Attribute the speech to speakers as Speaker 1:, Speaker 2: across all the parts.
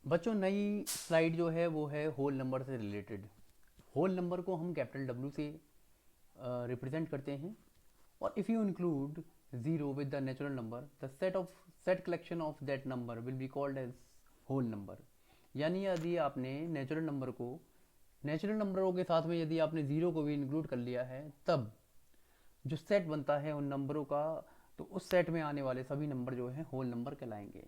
Speaker 1: बच्चों नई स्लाइड जो है वो है होल नंबर से रिलेटेड। होल नंबर को हम कैपिटल डब्ल्यू से रिप्रेजेंट करते हैं और if you include zero with the natural number the set collection of that number will be called as whole number. यानी यदि आपने नेचुरल नंबरों के साथ में यदि आपने ज़ीरो को भी इंक्लूड कर लिया है तब जो सेट बनता है उन नंबरों का, तो उस सेट में आने वाले सभी नंबर जो हैं होल नंबर कहलाएंगे।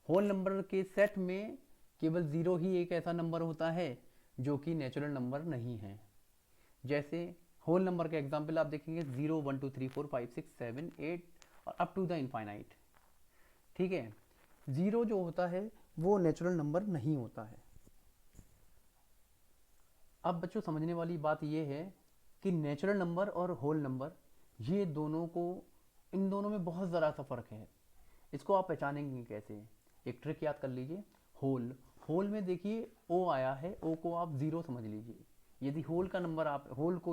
Speaker 1: होल नंबर के सेट में केवल ज़ीरो ही एक ऐसा नंबर होता है जो कि नेचुरल नंबर नहीं है। जैसे होल नंबर के एग्जाम्पल आप देखेंगे 0 1 2 3 4 5 6 7 8 और अप टू द इनफाइनाइट। ठीक है, ज़ीरो जो होता है वो नेचुरल नंबर नहीं होता है। अब बच्चों समझने वाली बात यह है कि नेचुरल नंबर और होल नंबर ये दोनों को, इन दोनों में बहुत ज़रा सा फ़र्क है। इसको आप पहचानेंगे कैसे? एक ट्रिक याद कर लीजिए। होल होल में देखिए ओ आया है, ओ को आप ज़ीरो समझ लीजिए। यदि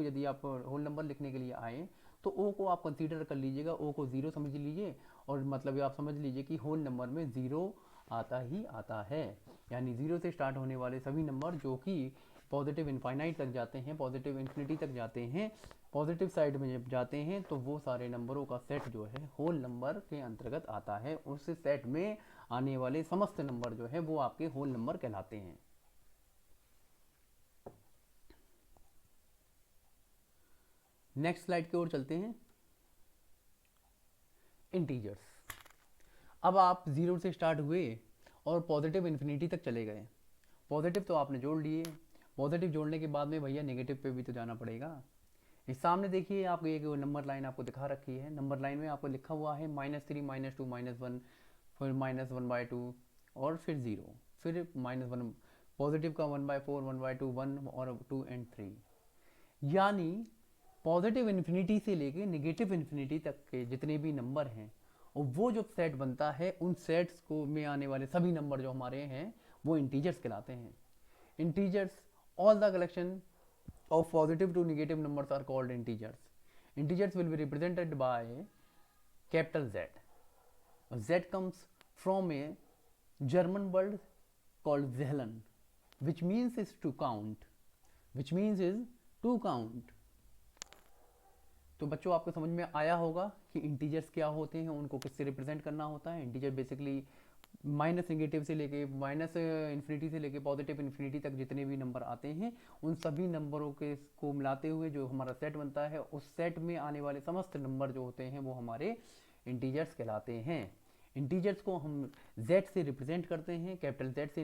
Speaker 1: यदि आप होल नंबर लिखने के लिए आए तो ओ को आप कंसीडर कर लीजिएगा, ओ को ज़ीरो समझ लीजिए और मतलब आप समझ लीजिए कि होल नंबर में ज़ीरो आता ही आता है। यानी ज़ीरो से स्टार्ट होने वाले सभी नंबर जो कि पॉजिटिव इनफाइनाइट तक जाते हैं, पॉजिटिव इन्फिनिटी तक जाते हैं, पॉजिटिव साइड में जब जाते हैं तो वो सारे नंबरों का सेट जो है होल नंबर के अंतर्गत आता है। उस सेट में आने वाले समस्त नंबर जो है वो आपके होल नंबर कहलाते हैं। नेक्स्ट स्लाइड की ओर चलते हैं। इंटीजर्स। अब आप ज़ीरो से स्टार्ट हुए और पॉजिटिव इन्फिनिटी तक चले गए। पॉजिटिव तो आपने जोड़ लिए, पॉजिटिव जोड़ने के बाद में भैया नेगेटिव पे भी तो जाना पड़ेगा। इस सामने देखिए आपको एक नंबर लाइन आपको दिखा रखी है। नंबर लाइन में आपको लिखा हुआ है -3 -2 -1, फिर -1/2 और फिर ज़ीरो, फिर -1, पॉजिटिव का 1/4 1/2 1 और 2 एंड 3। यानी पॉजिटिव इन्फिनिटी से लेके नेगेटिव इन्फिनिटी तक के जितने भी नंबर हैं और वो जो सेट बनता है उन सेट्स को में आने वाले सभी नंबर जो हमारे हैं वो इंटीजर्स कहलाते हैं। Integers, all the collection of positive to negative numbers are called integers. Integers will be represented by capital Z. Z comes from a German word called zählen, which means is to count, which means is to count. तो बच्चों आपको समझ में आया होगा कि integers क्या होते हैं, उनको किससे रिप्रेजेंट करना होता है। इंटीजर बेसिकली माइनस नेगेटिव से लेके माइनस इन्फिनिटी से लेके पॉजिटिव इन्फिनिटी तक जितने भी नंबर आते हैं उन सभी नंबरों के को मिलाते हुए जो हमारा सेट बनता है उस सेट में आने वाले समस्त नंबर जो होते हैं वो हमारे इंटीजर्स कहलाते हैं। इंटीजर्स को हम z से रिप्रेजेंट करते हैं, कैपिटल Z से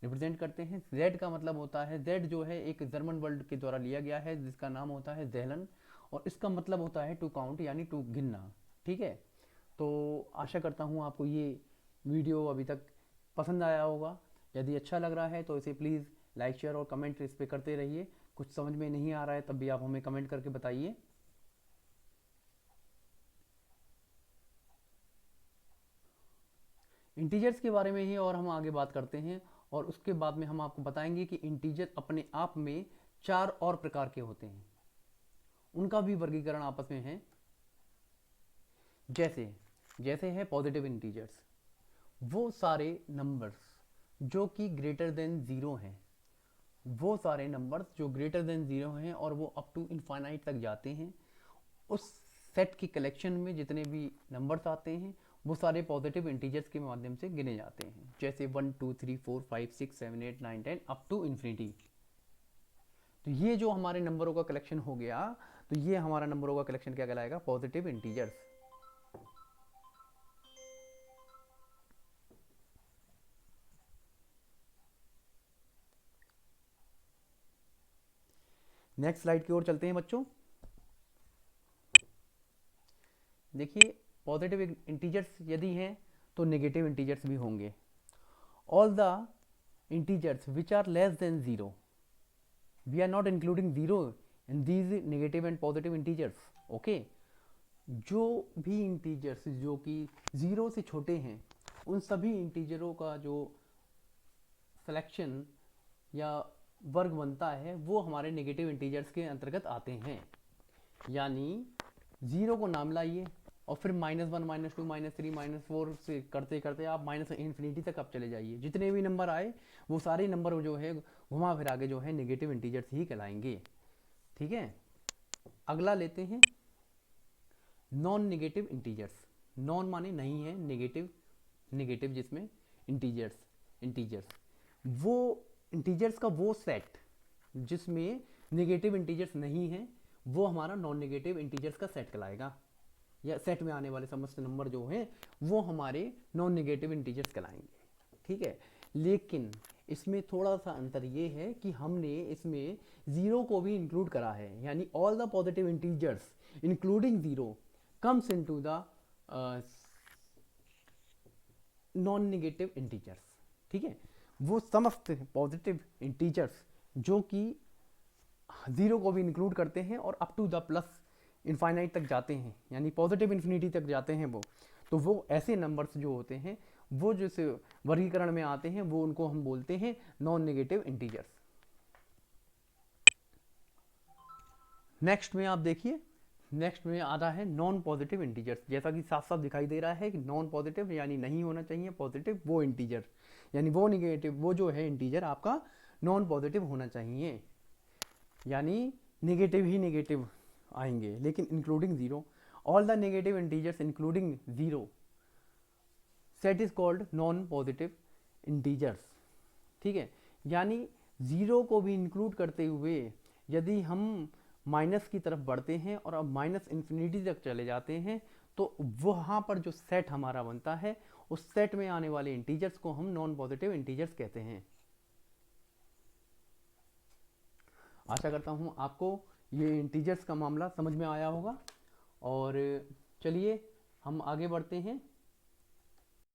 Speaker 1: रिप्रेजेंट करते हैं। z का मतलब होता है, z जो है एक जर्मन वर्ड के द्वारा लिया गया है जिसका नाम होता है ज़ेहलन और इसका मतलब होता है टू काउंट यानी टू गिनना। ठीक है, तो आशा करता हूँ आपको ये वीडियो अभी तक पसंद आया होगा। यदि अच्छा लग रहा है तो इसे प्लीज़ लाइक शेयर और कमेंट इस पर करते रहिए। कुछ समझ में नहीं आ रहा है तब भी आप हमें कमेंट करके बताइए। इंटीजर्स के बारे में ही और हम आगे बात करते हैं और उसके बाद में हम आपको बताएंगे कि इंटीजर अपने आप में 4 और प्रकार के होते हैं, उनका भी वर्गीकरण आपस में है। जैसे है पॉजिटिव इंटीजर्स, वो सारे नंबर्स जो कि ग्रेटर देन ज़ीरो हैं, वो सारे नंबर्स जो ग्रेटर देन ज़ीरो हैं और वो अप टू इनफाइनाइट तक जाते हैं, उस सेट की कलेक्शन में जितने भी नंबर्स आते हैं वो सारे पॉजिटिव इंटीजर्स के माध्यम से गिने जाते हैं। जैसे 1 2 3 4 5 6 7 8 9 10 अप टू इन्फिनिटी। तो ये जो हमारे नंबरों का कलेक्शन हो गया, तो ये हमारा नंबरों का कलेक्शन क्या कहलाएगा? Positive integers. नेक्स्ट स्लाइड की ओर चलते हैं बच्चों। देखिए पॉजिटिव इंटीजर्स यदि हैं तो नेगेटिव इंटीजर्स भी होंगे। All the integers which are less than zero, we are not including zero in these negative and positive integers. Okay, जो भी इंटीजर्स जो कि ज़ीरो से छोटे हैं उन सभी इंटीजरों का जो सिलेक्शन या वर्ग बनता है वो हमारे नेगेटिव इंटीजर्स के अंतर्गत आते हैं। यानी ज़ीरो को नाम लाइए, और फिर -1 -2 -3 -4 से करते करते आप माइनस इन्फिनिटी तक आप चले जाइए। जितने भी नंबर आए वो सारे नंबर जो है घुमा फिरा के जो है नेगेटिव इंटीजर्स ही कहलाएंगे। ठीक है, अगला लेते हैं नॉन नेगेटिव इंटीजर्स। नॉन माने नहीं है, नेगेटिव, नेगेटिव जिसमें इंटीजर्स, इंटीजर्स वो इंटीजर्स का वो सेट जिसमें नेगेटिव इंटीजर्स नहीं है, वो हमारा नॉन नेगेटिव इंटीजर्स का सेट कहलाएगा, या सेट में आने वाले समस्त नंबर जो हैं वो हमारे नॉन नेगेटिव इंटीजर्स कहलाएंगे। ठीक है, लेकिन इसमें थोड़ा सा अंतर ये है कि हमने इसमें ज़ीरो को भी इंक्लूड करा है, यानी all the positive integers including zero comes into the non negative integers. ठीक है, वो समस्त पॉजिटिव इंटीजर्स जो कि ज़ीरो को भी इंक्लूड करते हैं और up to the plus infinite तक जाते हैं, यानी पॉजिटिव इन्फिनिटी तक जाते हैं वो, तो वो ऐसे नंबर्स जो होते हैं वो जैसे वर्गीकरण में आते हैं, वो उनको हम बोलते हैं नॉन नेगेटिव इंटीजर्स। नेक्स्ट में आप देखिए, नेक्स्ट में आता है नॉन पॉजिटिव इंटीजर्स। जैसा कि साफ साफ दिखाई दे रहा है कि नॉन पॉजिटिव यानी नहीं होना चाहिए, पॉजिटिव वो इंटीजर, यानी वो नेगेटिव वो जो है इंटीजर आपका नॉन पॉजिटिव होना चाहिए, यानी नेगेटिव ही नेगेटिव आएंगे, लेकिन including zero. All the negative integers including zero set is called non positive integers. ठीक है, यानी ज़ीरो को भी इंक्लूड करते हुए यदि हम माइनस की तरफ बढ़ते हैं और अब माइनस इन्फिनिटी तक चले जाते हैं, तो वहाँ पर जो सेट हमारा बनता है उस सेट में आने वाले इंटीजर्स को हम नॉन पॉजिटिव इंटीजर्स कहते हैं। आशा करता हूँ आपको ये इंटीजर्स का मामला समझ में आया होगा। और चलिए हम आगे बढ़ते हैं।